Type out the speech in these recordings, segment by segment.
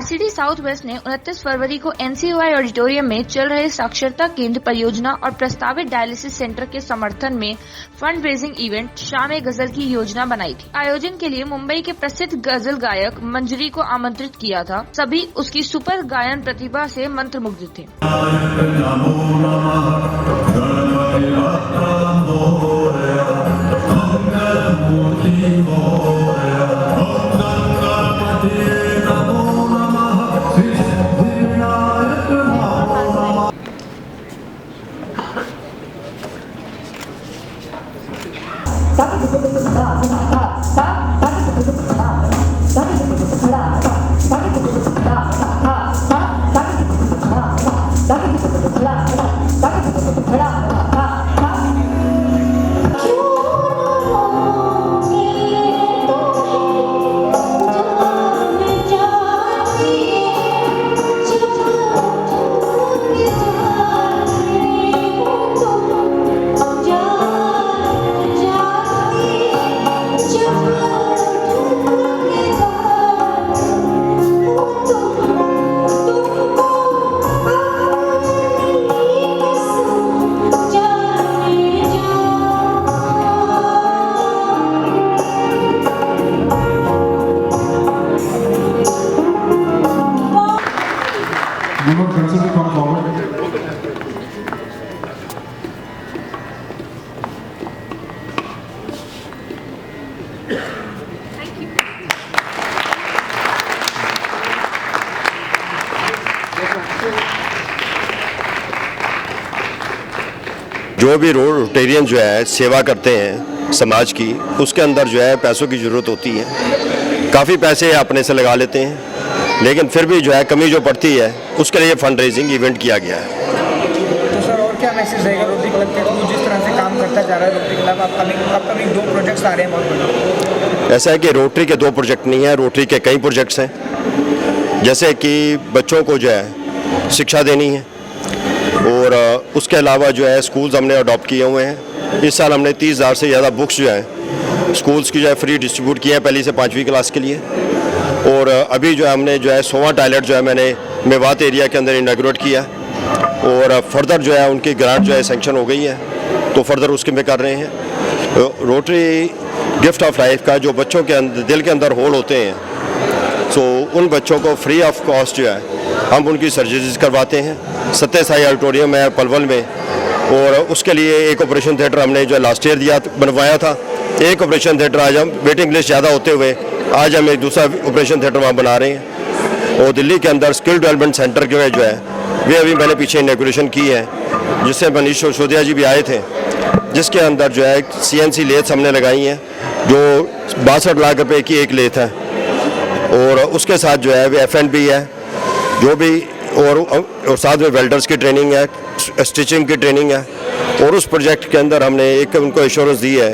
RCD south west ने 29 फरवरी को NCUI auditorium में चल रहे साक्षरता केंद्र परियोजना और प्रस्तावित डायलिसिस सेंटर के समर्थन में फंड रेजिंग इवेंट शाम गजल की योजना बनाई थी। आयोजन के लिए मुंबई के प्रसिद्ध गजल गायक मंजरी को आमंत्रित किया था। सभी उसकी सुपर गायन प्रतिभा से मंत्रमुग्ध थे। जो भी रोटेरियन जो है सेवा करते हैं समाज की, उसके अंदर जो है पैसों की ज़रूरत होती है। काफ़ी पैसे अपने से लगा लेते हैं, लेकिन फिर भी जो है कमी जो पड़ती है उसके लिए फंड रेजिंग इवेंट किया गया है। तो सर और क्या मैसेज रहेगा रोटरी क्लब के थ्रू, जिस तरह से काम करता जा रहा है रोटरी क्लब? अपकमिंग 2 प्रोजेक्ट्स आ रहे हैं बहुत बड़े। ऐसा है कि रोटरी के 2 प्रोजेक्ट नहीं है, रोटरी के कई प्रोजेक्ट्स हैं। जैसे कि बच्चों को जो है शिक्षा देनी है, और उसके अलावा जो है स्कूल्स हमने अडॉप्ट किए हुए हैं। इस साल हमने 30,000 से ज़्यादा बुक्स जो है स्कूल्स की जो है फ्री डिस्ट्रीब्यूट किए हैं पहली से 5वीं क्लास के लिए। और अभी जो है हमने जो है 100वां टॉयलेट जो है मैंने मेवात एरिया के अंदर इनाग्रेट किया, और फर्दर जो है उनकी ग्रांट जो है सेंक्शन हो गई है, तो फर्दर उसके में कर रहे हैं। रोटरी गिफ्ट ऑफ लाइफ का जो बच्चों के अंदर दिल के अंदर होल होते हैं, तो उन बच्चों को फ्री ऑफ कॉस्ट जो है हम उनकी सर्जरीज करवाते हैं। सत्य साई ऑडिटोरियम है पलवल में, और उसके लिए एक ऑपरेशन थिएटर हमने जो लास्ट ईयर बनवाया था। एक ऑपरेशन थिएटर आज हम वेटिंग लिस्ट ज़्यादा होते हुए आज हम एक दूसरा ऑपरेशन थिएटर वहाँ बना रहे हैं। और दिल्ली के अंदर स्किल डेवलपमेंट सेंटर जो है वे अभी मैंने पीछे इनॉग्रेशन की है, जिससे मनीष सिसोदिया जी भी आए थे, जिसके अंदर जो है CNC लेथ्स हमने लगाई हैं, जो 62 लाख रुपए की एक लेथ है। और उसके साथ जो है वे F&B है जो भी, और साथ में वेल्डर्स की ट्रेनिंग है, स्टिचिंग की ट्रेनिंग है। और उस प्रोजेक्ट के अंदर हमने एक उनको एश्योरेंस दी है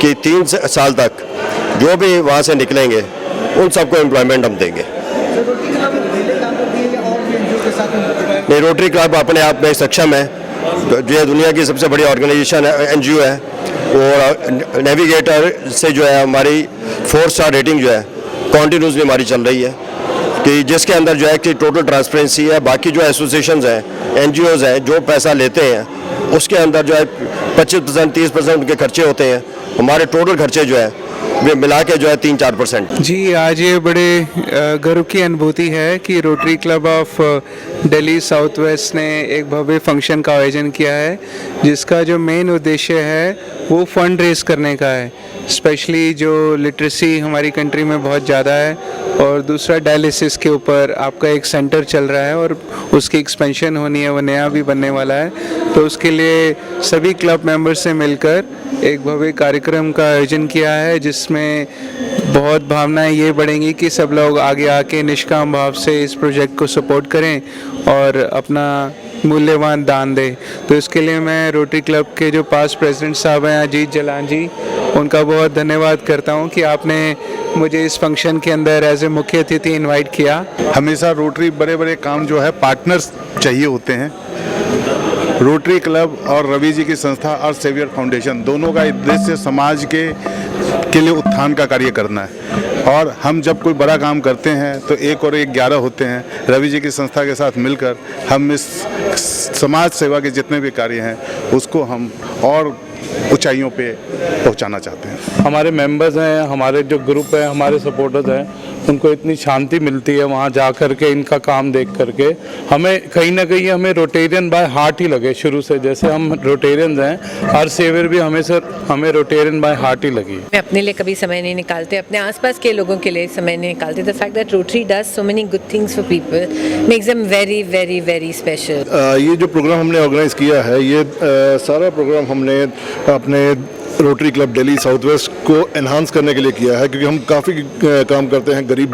कि 3 साल तक जो भी वहाँ से निकलेंगे उन सबको एम्प्लॉयमेंट हम देंगे। नहीं, रोटरी क्लब अपने आप में सक्षम है, जो है दुनिया की सबसे बड़ी ऑर्गेनाइजेशन है, NGO है। और नेविगेटर से जो है हमारी 4 स्टार रेटिंग जो है कॉन्टीन्यूसली हमारी चल रही है, कि जिसके अंदर जो है कि टोटल ट्रांसपेरेंसी है। बाकी जो एसोसिएशंस हैं, NGOs हैं, जो पैसा लेते हैं उसके अंदर जो है 25% 30% उनके खर्चे होते हैं। हमारे टोटल खर्चे जो है वे मिला के जो है 3-4%। जी, आज ये बड़े गर्व की अनुभूति है कि rotary club of Delhi south west ने एक भव्य फंक्शन का आयोजन किया है, जिसका जो मेन उद्देश्य है वो फंड रेज करने का है। स्पेशली जो लिटरेसी हमारी कंट्री में बहुत ज़्यादा है, और दूसरा डायलिसिस के ऊपर आपका एक सेंटर चल रहा है और उसकी एक्सपेंशन होनी है, वो नया भी बनने वाला है। तो उसके लिए सभी क्लब मेंबर्स से मिलकर एक भव्य कार्यक्रम का आयोजन किया है, जिसमें बहुत भावनाएं ये बढ़ेंगी कि सब लोग आगे आके निष्काम भाव से इस प्रोजेक्ट को सपोर्ट करें और अपना मूल्यवान दान दें। तो इसके लिए मैं रोटरी क्लब के जो पास्ट प्रेसिडेंट साहब हैं अजीत जलान जी, उनका बहुत धन्यवाद करता हूं कि आपने मुझे इस फंक्शन के अंदर एज ए मुख्य अतिथि इनवाइट किया। हमेशा रोटरी बड़े बड़े काम जो है पार्टनर्स चाहिए होते हैं। रोटरी क्लब और रवि जी की संस्था और सेवियर फाउंडेशन दोनों का उद्देश्य समाज के लिए उत्थान का कार्य करना है। और हम जब कोई बड़ा काम करते हैं तो 1 और 1 11 होते हैं। रवि जी की संस्था के साथ मिलकर हम इस समाज सेवा के जितने भी कार्य हैं उसको हम और ऊंचाइयों पे पहुंचाना चाहते हैं। हमारे मेंबर्स हैं, हमारे जो ग्रुप है, हमारे सपोर्टर्स हैं, उनको इतनी शांति मिलती है वहाँ जा कर के, इनका काम देख करके। हमें कहीं ना कहीं हमें रोटेरियन बाय हार्ट ही लगे शुरू से, जैसे हम रोटेरियंस हैं, हर सेवियर भी हमें रोटेरियन बाय हार्ट ही लगी। मैं अपने लिए कभी समय नहीं निकालते, अपने आसपास के लोगों के लिए समय नहीं निकालते। The fact that rotary does so many good things for people makes them very very very special. ये जो प्रोग्राम हमने ऑर्गेनाइज किया है, ये सारा प्रोग्राम हमने अपने rotary club Delhi south west को एनहांस करने के लिए किया है, क्योंकि हम काफ़ी काम करते हैं गरीब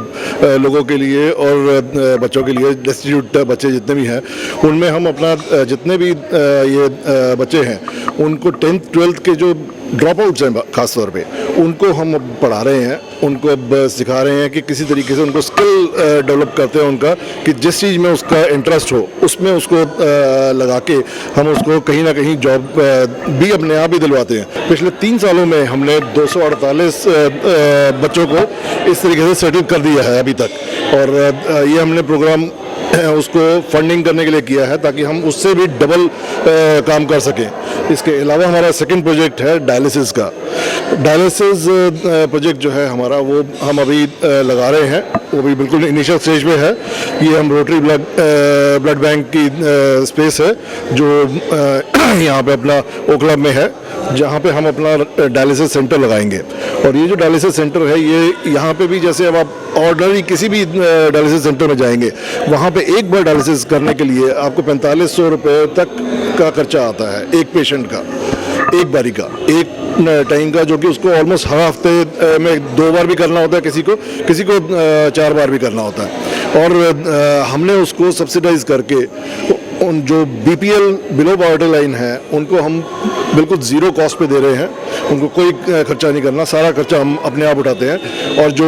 लोगों के लिए और बच्चों के लिए। डेस्टिट्यूट बच्चे जितने भी हैं उनमें हम अपना जितने भी ये बच्चे हैं उनको 10th 12th के जो ड्रॉप आउट्स हैं खास तौर पे, उनको हम अब पढ़ा रहे हैं, उनको अब सिखा रहे हैं कि किसी तरीके से उनको स्किल डेवलप करते हैं उनका, कि जिस चीज़ में उसका इंटरेस्ट हो उसमें उसको लगा के हम उसको कहीं ना कहीं जॉब भी अपने आप ही दिलवाते हैं। पिछले 3 सालों में हमने 248 बच्चों को इस तरीके से सेटल कर दिया है अभी तक, और ये हमने प्रोग्राम उसको फंडिंग करने के लिए किया है ताकि हम उससे भी डबल काम कर सकें। इसके अलावा हमारा सेकंड प्रोजेक्ट है डायलिसिस का। डायलिसिस प्रोजेक्ट जो है हमारा, वो हम अभी लगा रहे हैं, वो भी बिल्कुल इनिशियल स्टेज पे है। ये हम रोटरी ब्लड बैंक की स्पेस है जो यहाँ पे अपना ओखला में है, जहाँ पे हम अपना डायलिसिस सेंटर लगाएंगे। और ये जो डायलिसिस सेंटर है, ये यहाँ पे भी जैसे अब आप ऑर्डिनरी किसी भी डायलिसिस सेंटर में जाएंगे, वहाँ पे एक बार डायलिसिस करने के लिए आपको 4500 रुपये तक का खर्चा आता है एक पेशेंट का, एक बारी का, एक टाइम का, जो कि उसको ऑलमोस्ट हर हफ्ते में 2 बार भी करना होता है, किसी को 4 बार भी करना होता है। और हमने उसको सब्सिडाइज करके उन जो BPL बिलो पॉवर्टी लाइन है उनको हम बिल्कुल ज़ीरो कॉस्ट पे दे रहे हैं, उनको कोई खर्चा नहीं करना, सारा खर्चा हम अपने आप उठाते हैं। और जो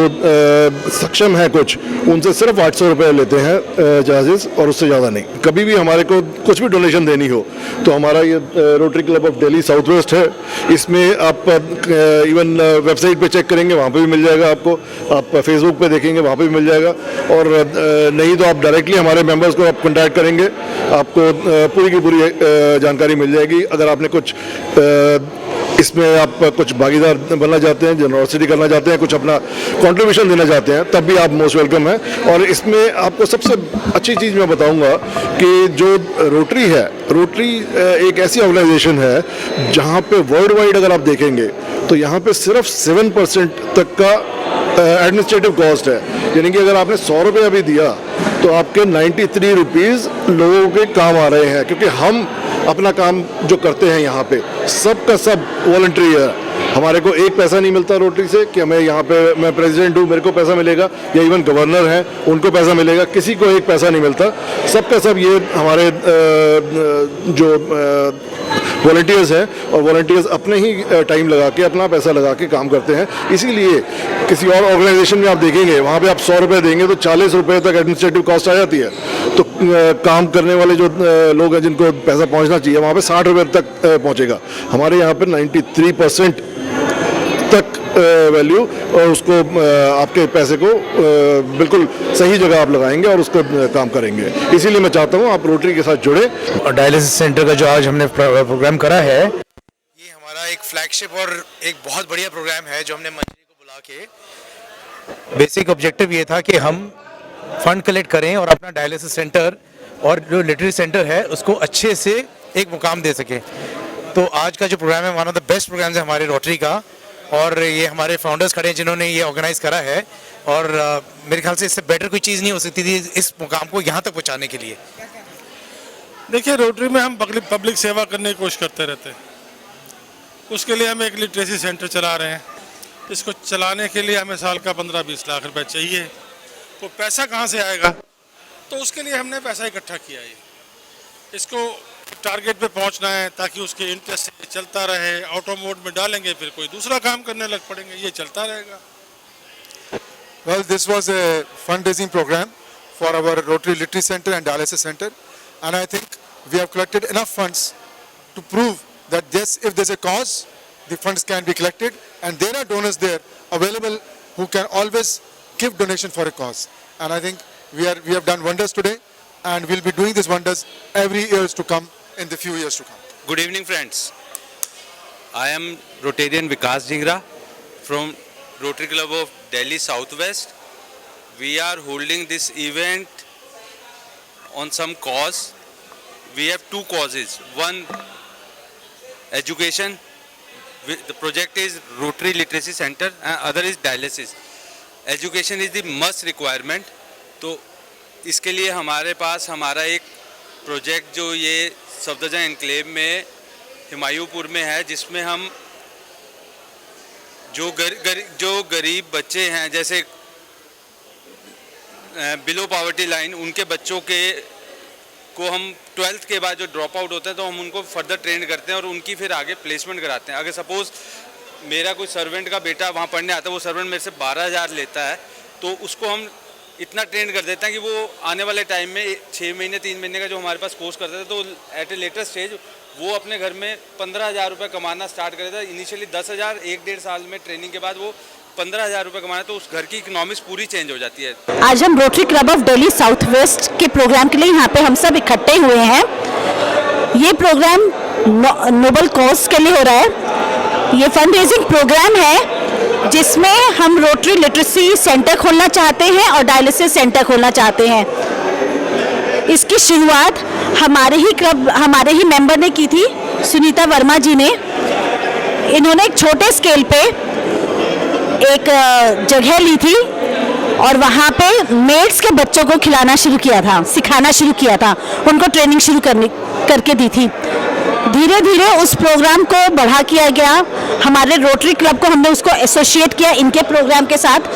सक्षम है कुछ, उनसे सिर्फ 800 रुपये लेते हैं चार्जेस, और उससे ज़्यादा नहीं। कभी भी हमारे को कुछ भी डोनेशन देनी हो तो हमारा ये rotary club of Delhi south west है, इसमें आप इवन वेबसाइट पे चेक करेंगे वहाँ पे भी मिल जाएगा आपको, आप फेसबुक पे देखेंगे वहाँ पे भी मिल जाएगा, और नहीं तो आप डायरेक्टली हमारे मेंबर्स को आप कॉन्टैक्ट करेंगे, आपको पूरी की पूरी जानकारी मिल जाएगी। अगर आपने कुछ इसमें आप कुछ भागीदार बनना चाहते हैं, जनरॉसिटी करना चाहते हैं, कुछ अपना कंट्रीब्यूशन देना चाहते हैं, तब भी आप मोस्ट वेलकम है। और इसमें आपको सबसे अच्छी चीज़ मैं बताऊंगा कि जो रोटरी है, रोटरी एक ऐसी ऑर्गेनाइजेशन है जहां पे वर्ल्ड वाइड अगर आप देखेंगे तो यहाँ पे सिर्फ 7% तक का एडमिनिस्ट्रेटिव कॉस्ट है। यानी कि अगर आपने 100 रुपये अभी दिया तो आपके 93 रुपीज़ लोगों के काम आ रहे हैं, क्योंकि हम अपना काम जो करते हैं यहाँ पे सब का सब वॉलंटरी है। हमारे को एक पैसा नहीं मिलता रोटरी से कि हमें यहाँ पे, मैं प्रेसिडेंट हूँ मेरे को पैसा मिलेगा, या इवन गवर्नर हैं उनको पैसा मिलेगा, किसी को एक पैसा नहीं मिलता। सब का सब ये हमारे जो वॉलंटियर्स हैं, और वॉलंटियर्स अपने ही टाइम लगा के, अपना पैसा लगा के काम करते हैं। इसीलिए किसी और ऑर्गेनाइजेशन में आप देखेंगे वहाँ पे आप 100 रुपये देंगे तो 40 रुपये तक एडमिनिस्ट्रेटिव कॉस्ट आ जाती है। तो काम करने वाले जो लोग हैं जिनको पैसा पहुँचना चाहिए वहाँ पे 60 रुपये तक पहुँचेगा। हमारे यहाँ पर 93% तक वैल्यू, और उसको आपके पैसे को बिल्कुल सही जगह आप लगाएंगे और उसको काम करेंगे। इसीलिए मैं चाहता हूँ आप रोटरी के साथ जुड़े। डायलिसिस सेंटर का जो आज हमने प्रोग्राम करा है, ये हमारा एक फ्लैगशिप और एक बहुत बढ़िया प्रोग्राम है जो हमने मंत्री को बुला के, बेसिक ऑब्जेक्टिव ये था कि हम फंड कलेक्ट करें और अपना डायलिसिस सेंटर और जो लिटरेरी सेंटर है उसको अच्छे से एक मुकाम दे सके। तो आज का जो प्रोग्राम है one of the best programme है हमारे रोटरी का, और ये हमारे फाउंडर्स खड़े हैं जिन्होंने ये ऑर्गेनाइज करा है, और मेरे ख्याल से इससे बेटर कोई चीज़ नहीं हो सकती थी इस मुकाम को यहाँ तक पहुँचाने के लिए। देखिए, रोटरी में हम पब्लिक सेवा करने की कोशिश करते रहते हैं। उसके लिए हम एक लिटरेसी सेंटर चला रहे हैं। इसको चलाने के लिए हमें साल का 15-20 लाख रुपए चाहिए। तो पैसा कहाँ से आएगा? तो उसके लिए हमने पैसा इकट्ठा किया है। इसको टारगेट पे पहुंचना है ताकि उसके इंटरेस्ट से चलता रहे। ऑटो मोड में डालेंगे फिर कोई दूसरा काम करने लग पड़ेंगे, ये चलता रहेगा। Well, this was a fundraising program for our Rotary Literacy Center and Dialysis Center, and I think we have collected enough funds to prove that yes, if there's a cause, the funds can be collected, and there are donors there available who can always give donation for a cause. And I think we have done wonders today, and we'll be doing these wonders every years to come in the few years to come. Good evening, friends. I am Rotarian Vikas Jingra from Rotary Club of Delhi Southwest. We are holding this event on some cause. We have two causes. One, education. The project is Rotary Literacy Center, and other is dialysis. Education is the must requirement. तो इसके लिए हमारे पास हमारा एक project जो ये Safdarjung enclave में हिमायूपुर में है, जिसमें हम जो गरीब बच्चे हैं, जैसे बिलो पॉवर्टी लाइन, उनके बच्चों को हम 12th के बाद जो ड्रॉप आउट होते हैं तो हम उनको फर्दर ट्रेन करते हैं और उनकी फिर आगे प्लेसमेंट कराते हैं। अगर सपोज़ मेरा कोई सर्वेंट का बेटा वहाँ पढ़ने आता है, वो सर्वेंट मेरे से 12,000 लेता है, तो उसको हम इतना ट्रेन कर देते हैं कि वो आने वाले टाइम में 6 महीने 3 महीने का जो हमारे पास कोर्स करते थे, तो एट ए लेटर स्टेज वो अपने घर में 15,000 रुपये कमाना स्टार्ट कर देता है। इनिशियली 10,000, 1-1.5 साल में ट्रेनिंग के बाद वो 15,000 रुपये कमाना, तो उस घर की इकोनॉमिक्स पूरी चेंज हो जाती है। आज हम rotary club of Delhi south west के प्रोग्राम के लिए यहाँ पे हम सब इकट्ठे हुए हैं। ये प्रोग्राम नोबल कॉज के लिए हो रहा है। ये फंड रेजिंग प्रोग्राम है जिसमें हम रोटरी लिटरेसी सेंटर खोलना चाहते हैं और डायलिसिस सेंटर खोलना चाहते हैं। इसकी शुरुआत हमारे ही मेंबर ने की थी, सुनीता वर्मा जी ने। इन्होंने एक छोटे स्केल पे एक जगह ली थी और वहाँ पे मेड्स के बच्चों को खिलाना शुरू किया था, सिखाना शुरू किया था, उनको ट्रेनिंग शुरू करके दी थी। धीरे धीरे उस प्रोग्राम को बढ़ा किया गया। हमारे रोटरी क्लब को हमने उसको एसोसिएट किया इनके प्रोग्राम के साथ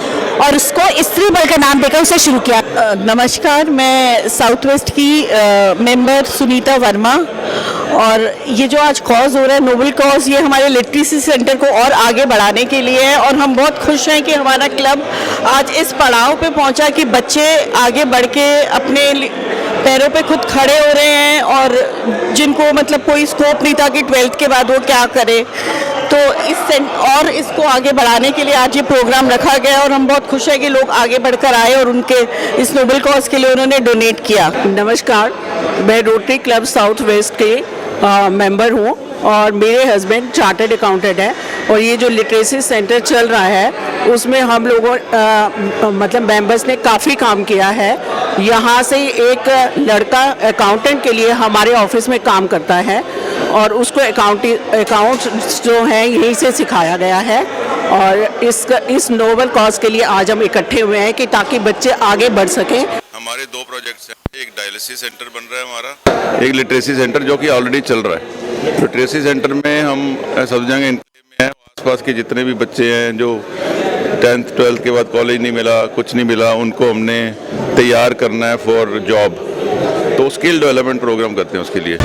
और उसको स्त्री बल का नाम देकर उसे शुरू किया। नमस्कार, मैं साउथ वेस्ट की मेंबर सुनीता वर्मा, और ये जो आज कॉज हो रहा है, नोबल कॉज, ये हमारे लिटरेसी सेंटर को और आगे बढ़ाने के लिए है। और हम बहुत खुश हैं कि हमारा क्लब आज इस पड़ाव पे पहुंचा कि बच्चे आगे बढ़ के अपने पैरों पे खुद खड़े हो रहे हैं, और जिनको मतलब कोई स्कोप नहीं था कि 12th के बाद वो क्या करे, तो इसको आगे बढ़ाने के लिए आज ये प्रोग्राम रखा गया। और हम बहुत खुश हैं कि लोग आगे बढ़कर आए और उनके इस नोबल कॉज के लिए उन्होंने डोनेट किया। नमस्कार, मैं रोटरी क्लब साउथ वेस्ट के मेंबर हूँ और मेरे हस्बैंड चार्टर्ड अकाउंटेंट है। और ये जो लिटरेसी सेंटर चल रहा है उसमें हम लोगों मतलब मेंबर्स ने काफ़ी काम किया है। यहाँ से एक लड़का अकाउंटेंट के लिए हमारे ऑफिस में काम करता है और उसको अकाउंट्स जो हैं यहीं से सिखाया गया है। और इस नोबल कॉज के लिए आज हम इकट्ठे हुए हैं कि ताकि बच्चे आगे बढ़ सकें। हमारे 2 प्रोजेक्ट्स हैं, एक डायलिसिस सेंटर बन रहा है हमारा, एक लिटरेसी सेंटर जो कि ऑलरेडी चल रहा है। लिटरेसी सेंटर में हम सफदरजंग एनक्लेव में हैं, आसपास के जितने भी बच्चे हैं जो 10th 12th के बाद कॉलेज नहीं मिला, कुछ नहीं मिला, उनको हमने तैयार करना है फॉर जॉब। तो स्किल डेवलपमेंट प्रोग्राम करते हैं उसके लिए।